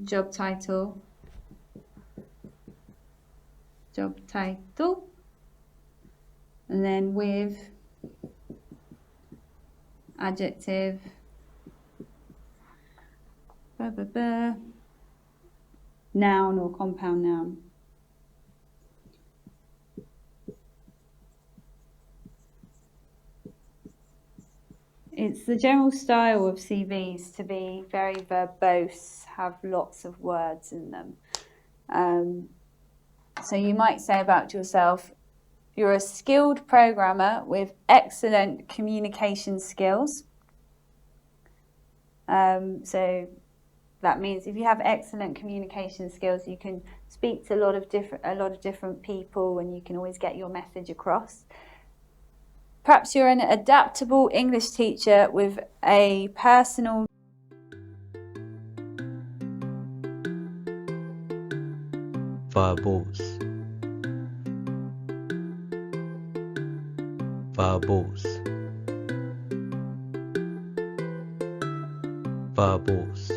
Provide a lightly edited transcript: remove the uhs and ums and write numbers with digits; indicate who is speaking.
Speaker 1: job title, and then with adjective, noun or compound noun. It's the general style of CVs to be very verbose, have lots of words in them. So you might say about yourself, you're a skilled programmer with excellent communication skills. So that means if you have excellent communication skills, you can speak to a lot of different people, and you can always get your message across. Perhaps you're an adaptable English teacher with a personal
Speaker 2: Verbose, verbose, verbose.